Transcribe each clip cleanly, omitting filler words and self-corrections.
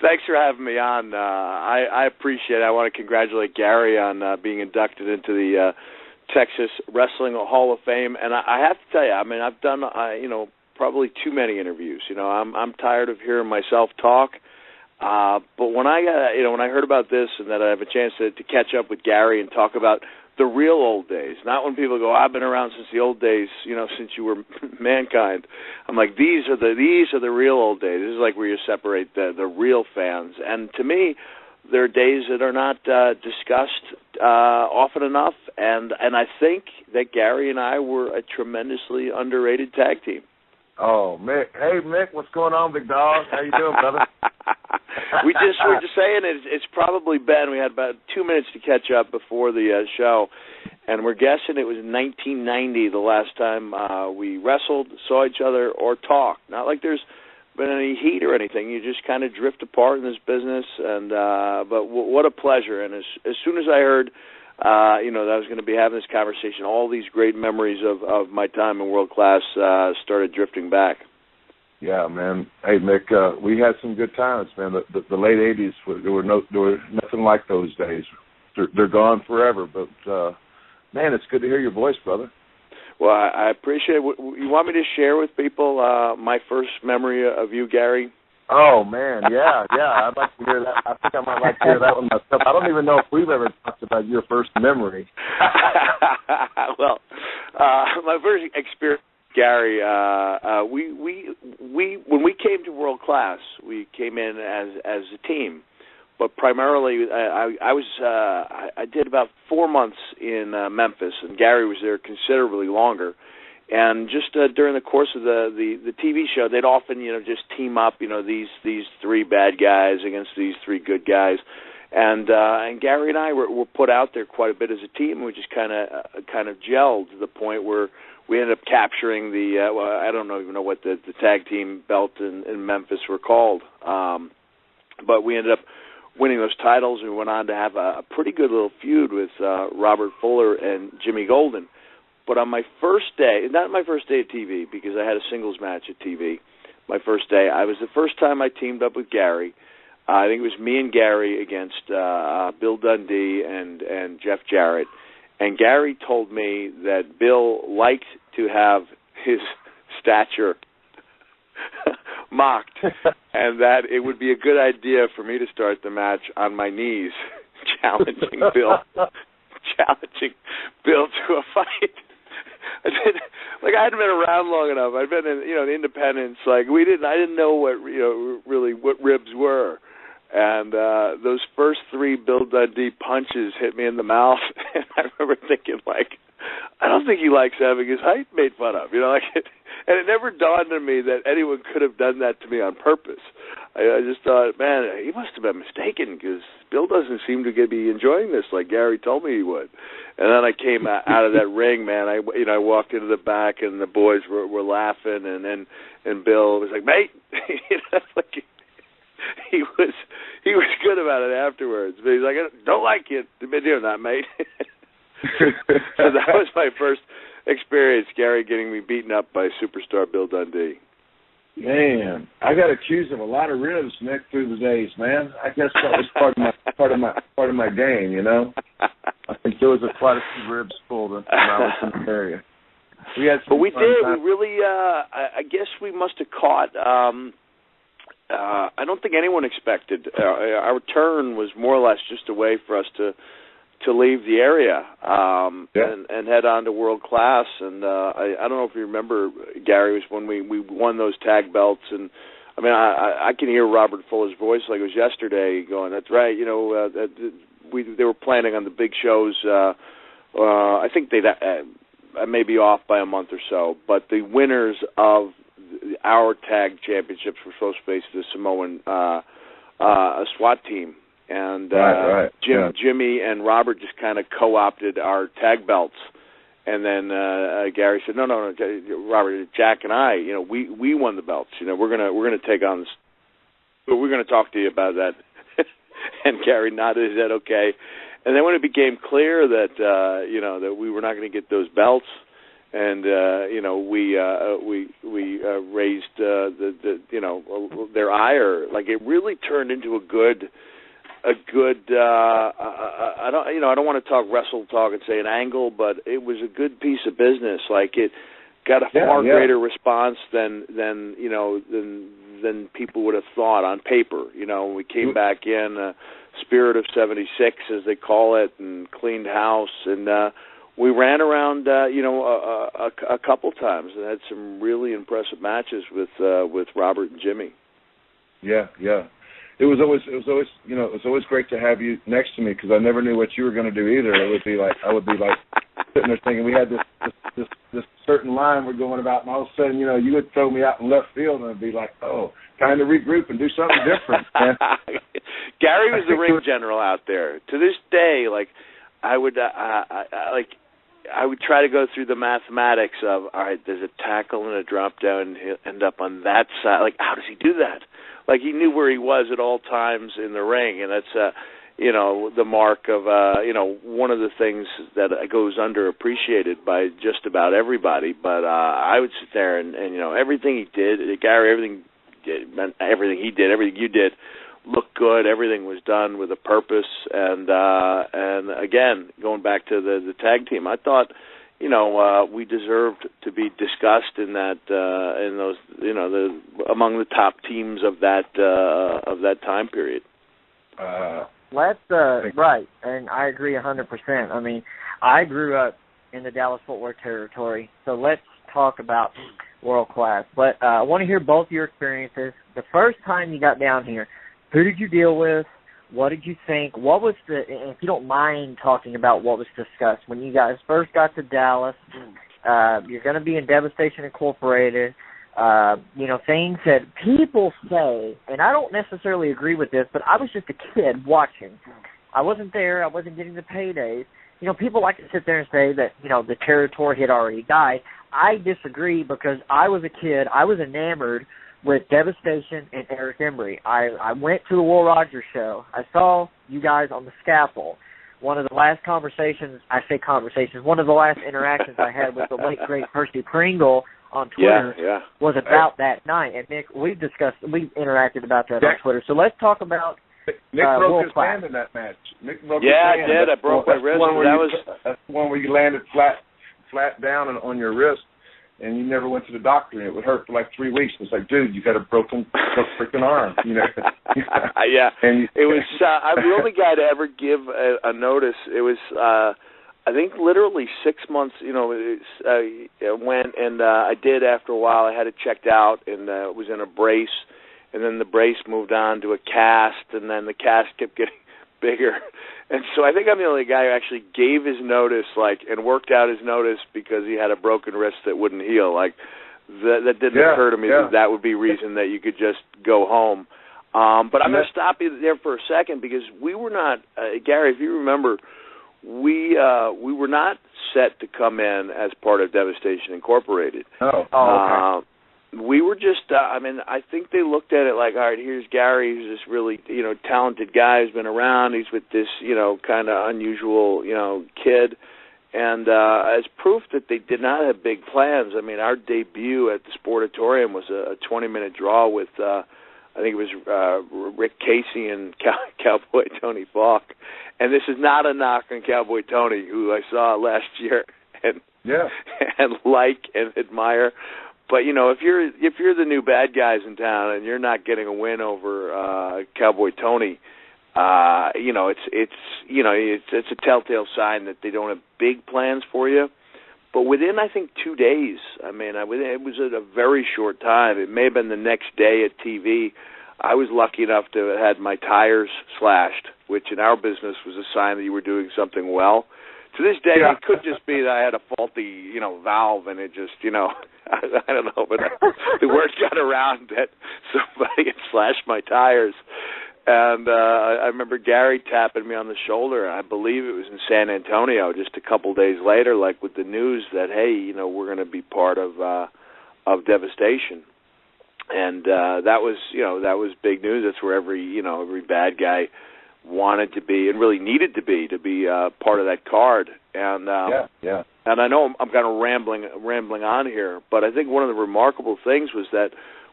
Thanks for having me on. I appreciate it. I want to congratulate Gary on being inducted into the Texas Wrestling Hall of Fame. And I have to tell you, I mean, I've done, probably too many interviews. I'm tired of hearing myself talk. But when I heard about this and that I have a chance to catch up with Gary and talk about the real old days, not when people go, I've been around since the old days, since you were mankind. I'm like, these are the real old days. This is like where you separate the real fans. And to me, there are days that are not discussed often enough. And I think that Gary and I were a tremendously underrated tag team. Oh, Mick. Hey, Mick, what's going on, big dog? How you doing, brother? We're just saying it's probably been, we had about 2 minutes to catch up before the show, and we're guessing it was 1990 the last time we wrestled, saw each other, or talked. Not like there's been any heat or anything. You just kind of drift apart in this business, and but what a pleasure. And as soon as I heard that I was going to be having this conversation, all these great memories of my time in World Class started drifting back. Yeah, man. Hey, Mick, we had some good times, man. The late '80s, there were nothing like those days. They're gone forever. But man, it's good to hear your voice, brother. Well, I appreciate it. You want me to share with people my first memory of you, Gary? Oh, man, yeah. I'd like to hear that. I think I might like to hear that one myself. I don't even know if we've ever talked about your first memory. Well, my first experience, Gary, we when we came to World Class, we came in as a team, but primarily I did about 4 months in Memphis, and Gary was there considerably longer. And just during the course of the TV show, they'd often, just team up, these three bad guys against these three good guys. And Gary and I were put out there quite a bit as a team. We just kind of gelled to the point where we ended up capturing I don't even know what the tag team belt in Memphis were called. But we ended up winning those titles, and we went on to have a pretty good little feud with Robert Fuller and Jimmy Golden. But on my first day, not my first day of TV, because I had a singles match at TV, my first day, I was the first time I teamed up with Gary. I think it was me and Gary against Bill Dundee and Jeff Jarrett. And Gary told me that Bill liked to have his stature mocked, and that it would be a good idea for me to start the match on my knees, challenging Bill to a fight. I hadn't been around long enough. I'd been in, the independents. I didn't know what, really what ribs were. And those first three Bill Dundee punches hit me in the mouth. And I remember thinking, I don't think he likes having his height made fun of. And it never dawned on me that anyone could have done that to me on purpose. I just thought, man, he must have been mistaken, because Bill doesn't seem to be enjoying this like Gary told me he would. And then I came out of that ring, man. I walked into the back, and the boys were laughing, and Bill was like, mate, he was good about it afterwards. But he's like, I don't like you. You've been doing that, mate. So that was my first experience, Gary, getting me beaten up by superstar Bill Dundee. Man, I got accused of a lot of ribs, Mick, through the days, man. I guess that was part of my game, I think there was quite a few ribs pulled when I was in the area. We did. We really. I guess we must have caught. I don't think anyone expected. Our turn was more or less just a way for us to leave the area and head on to World Class. And I don't know if you remember, Gary, was when we won those tag belts. And I mean, I can hear Robert Fuller's voice like it was yesterday, going, "That's right." They were planning on the big shows. I think I may be off by a month or so, but the winners of our tag championships were supposed to face the Samoan SWAT team. And right. Jimmy and Robert just kind of co-opted our tag belts. And then Gary said, no, Robert, Jack and I, we won the belts. We're gonna take on this. But we're gonna talk to you about that. And Gary nodded his head, okay. And then when it became clear that that we were not going to get those belts, and we raised their ire. Like, it really turned into a good. I don't want to talk wrestle talk and say an angle, but it was a good piece of business. Like, it got a far greater response than people would have thought on paper. When we came back in, spirit of '76, as they call it, and cleaned house, and we ran around, a couple times and had some really impressive matches with Robert and Jimmy. Yeah. It was always great to have you next to me, because I never knew what you were going to do either. I would be like sitting there thinking, we had this certain line we're going about, and all of a sudden, you would throw me out in left field, and I'd be like, oh, time to regroup and do something different. Gary was the ring general out there. To this day, like, I would try to go through the mathematics of, all right, there's a tackle and a drop down, and he'll end up on that side. Like, how does he do that? Like, he knew where he was at all times in the ring, and that's, the mark of, one of the things that goes underappreciated by just about everybody. But I would sit there and everything he did, Gary, everything he did, everything you did, looked good. Everything was done with a purpose, and again, going back to the tag team, I thought, we deserved to be discussed in that, in those, among the top teams of that time period. Right, and I agree 100%. I mean, I grew up in the Dallas-Fort Worth territory, so let's talk about World Class. But I want to hear both your experiences. The first time you got down here, who did you deal with? What did you think? What was if you don't mind talking about what was discussed when you guys first got to Dallas, you're going to be in Devastation Incorporated, things that people say, and I don't necessarily agree with this, but I was just a kid watching. I wasn't there. I wasn't getting the paydays. People like to sit there and say that, the territory had already died. I disagree, because I was a kid. I was enamored with Devastation and Eric Embry. I went to the Will Rogers show. I saw you guys on the scaffold. One of the last interactions I had with the late, great Percy Pringle on Twitter was about that night. And Nick, we interacted about that on Twitter. So let's talk about Nick broke his hand in that match. Nick broke his hand. I did. I broke my wrist. That's the one where you landed flat down on your wrist, and you never went to the doctor, and it would hurt for like 3 weeks. It's like, dude, you got a broken freaking arm, Yeah. And it was, I'm the only guy to ever give a notice. It was, I think, literally 6 months, went, and I did after a while. I had it checked out, and it was in a brace, and then the brace moved on to a cast, and then the cast kept getting bigger. And so I think I'm the only guy who actually gave his notice, and worked out his notice because he had a broken wrist that wouldn't heal. Like, that didn't occur to me that would be reason that you could just go home. But I'm going to stop you there for a second, because we were not, Gary, if you remember, we were not set to come in as part of Devastation Incorporated. Okay. We were just, I think they looked at it like, all right, here's Gary, who's this really, talented guy who's been around. He's with this, kind of unusual, kid. And as proof that they did not have big plans, our debut at the Sportatorium was a 20-minute draw with, I think it was Rick Casey and Cowboy Tony Falk. And this is not a knock on Cowboy Tony, who I saw last year and admire. But if you're the new bad guys in town and you're not getting a win over Cowboy Tony, it's a telltale sign that they don't have big plans for you. But within, I think, 2 days, it was a very short time. It may have been the next day at TV. I was lucky enough to have had my tires slashed, which in our business was a sign that you were doing something well. To this day, it could just be that I had a faulty, valve, and it just, I don't know, but the word got around that somebody had slashed my tires. And I remember Gary tapping me on the shoulder, and I believe it was in San Antonio just a couple days later, like with the news that, hey, we're going to be part of Devastation. And that was big news. That's where every bad guy wanted to be and really needed to be part of that card. And and I know I'm kind of rambling on here, but I think one of the remarkable things was that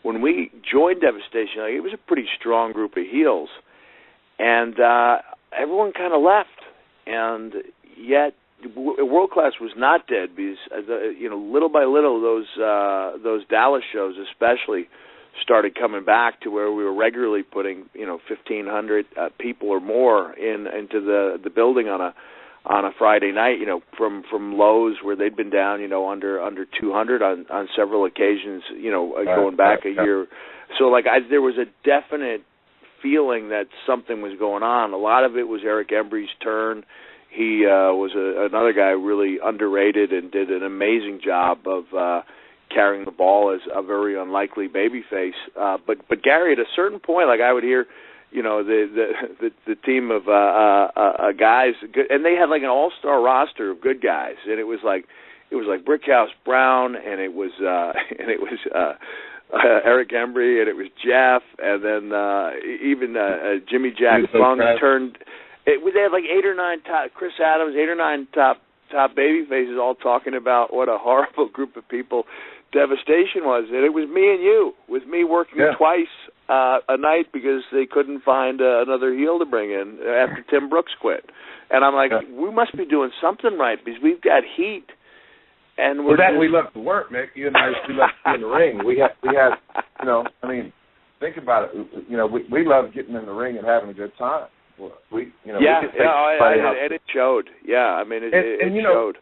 when we joined Devastation, it was a pretty strong group of heels, and everyone kind of left, and yet World Class was not dead because little by little those Dallas shows especially started coming back to where we were regularly putting 1,500 people or more into the building on a Friday night, from lows where they'd been down under 200 on several occasions, going back a year. So there was a definite feeling that something was going on. A lot of it was Eric Embry's turn. He was another guy really underrated and did an amazing job of carrying the ball as a very unlikely babyface. But Gary, at a certain point, I would hear, the team of guys, and they had an all-star roster of good guys, and it was like Brickhouse Brown, and it was Eric Embry, and it was Jeff, and then even Jimmy Jack Funk turned. They had 8 or 9 top, Chris Adams, 8 or 9 top baby faces all talking about what a horrible group of people Devastation was. And it was me and you, with me working twice a night because they couldn't find another heel to bring in after Tim Brooks quit. And I'm like, we must be doing something right because we've got heat. And we love to work, Mick. You and I, we love to be in the ring. We have, think about it. We love getting in the ring and having a good time. And it showed. Yeah, it showed.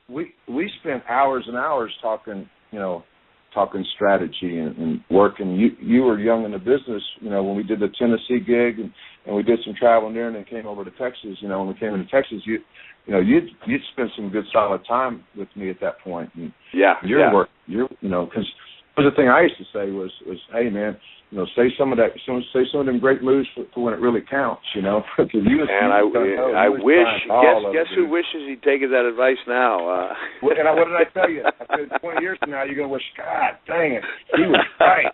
We spent hours and hours talking strategy and working. You were young in the business, when we did the Tennessee gig and we did some traveling there and then came over to Texas. When we came into Texas, you'd spent some good solid time with me at that point. And work, because the thing I used to say was, hey man, say some of them great moves for when it really counts, I wish. Guess who wishes he'd taken that advice now? What did I tell you? I said 20 years from now, you're gonna wish. God dang it, he was right.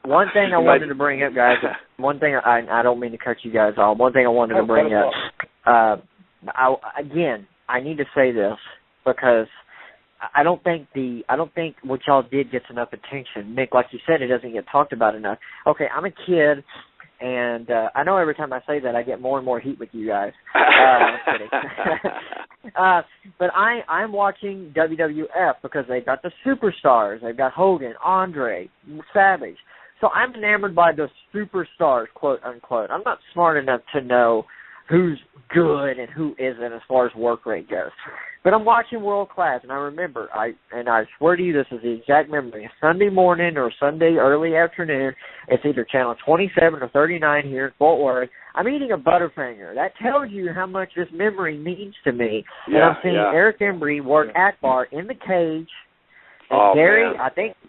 One thing I wanted to bring up, guys. One thing I don't mean to cut you guys off. One thing I wanted to bring up. I need to say this because I don't think what y'all did gets enough attention. Mick, like you said, it doesn't get talked about enough. Okay, I'm a kid, and I know every time I say that I get more and more heat with you guys. I'm kidding. But I'm watching WWF because they've got the superstars. They've got Hogan, Andre, Savage. So I'm enamored by the superstars, quote unquote. I'm not smart enough to know who's good and who isn't as far as work rate goes. But I'm watching World Class, and I remember, I swear to you, this is the exact memory. A Sunday morning or Sunday early afternoon, it's either channel 27 or 39 here in Fort Worth. I'm eating a Butterfinger. That tells you how much this memory means to me. And I'm seeing Eric Embry work Akbar in the cage. And Gary, man.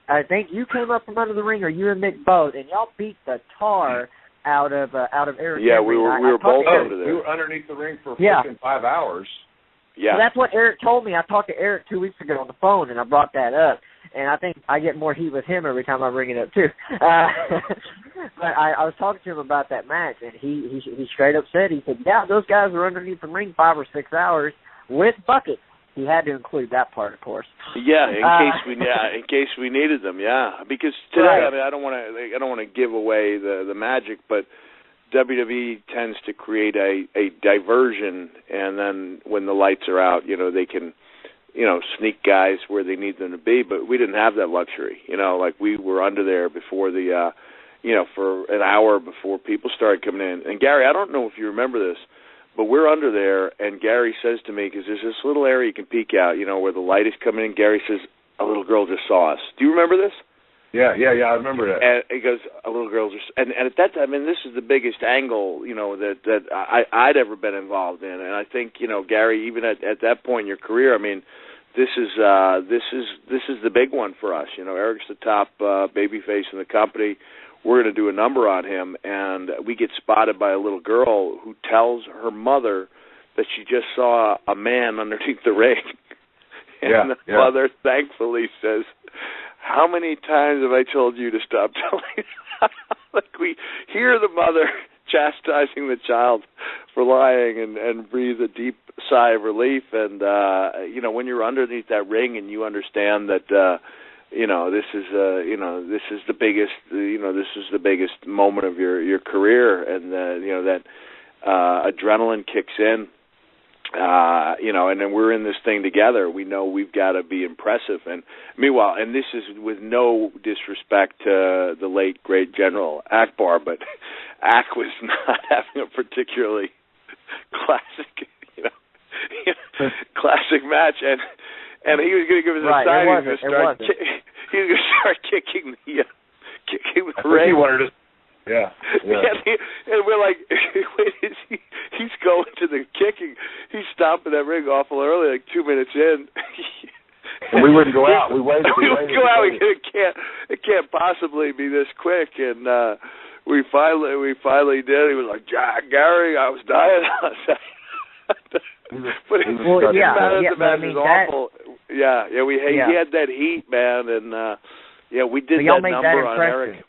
I think you came up from under the ring, or you and Mick both, and y'all beat the tar out of Eric. Yeah, we were both over there. We were underneath the ring for freaking 5 hours. Yeah, well, that's what Eric told me. I talked to Eric 2 weeks ago on the phone, and I brought that up. And I think I get more heat with him every time I bring it up too. But I was talking to him about that match, and he straight up said, he said, yeah, those guys were underneath the ring 5 or 6 hours with buckets. He had to include that part, of course. Yeah, in case we needed them. Yeah, because today, right. I don't want to give away the magic, but WWE tends to create a diversion, and then when the lights are out, they can, sneak guys where they need them to be. But we didn't have that luxury. We were under there before the, for an hour before people started coming in. And Gary, I don't know if you remember this, but we're under there, and Gary says to me, because there's this little area you can peek out, where the light is coming in. Gary says, a little girl just saw us. Do you remember this? Yeah, I remember that. And he goes, a little girl just, and at that time, this is the biggest angle, that I'd ever been involved in. And I think, Gary, even at that point in your career, this is the big one for us. Eric's the top babyface in the company. We're going to do a number on him, and we get spotted by a little girl who tells her mother that she just saw a man underneath the ring. And the mother thankfully says, how many times have I told you to stop telling? We hear the mother chastising the child for lying and breathe a deep sigh of relief. And when you're underneath that ring and you understand that this is the biggest this is the biggest moment of your career, and that adrenaline kicks in. And then we're in this thing together. We know we've got to be impressive. And meanwhile, and this is with no disrespect to the late great General Akbar, but Ak was not having a particularly classic, classic match, and he was going to give us a sign. He was going to start kicking the ring. He wanted to. Yeah. And we're like, wait, he's going to the kicking. He's stomping that ring awful early, like 2 minutes in. And we wouldn't go out. We waited. We wouldn't go out. It can't possibly be this quick. And we finally did. He was like, Gary, I was dying. But the match was awful. He had that heat, man, and we did that number on Eric.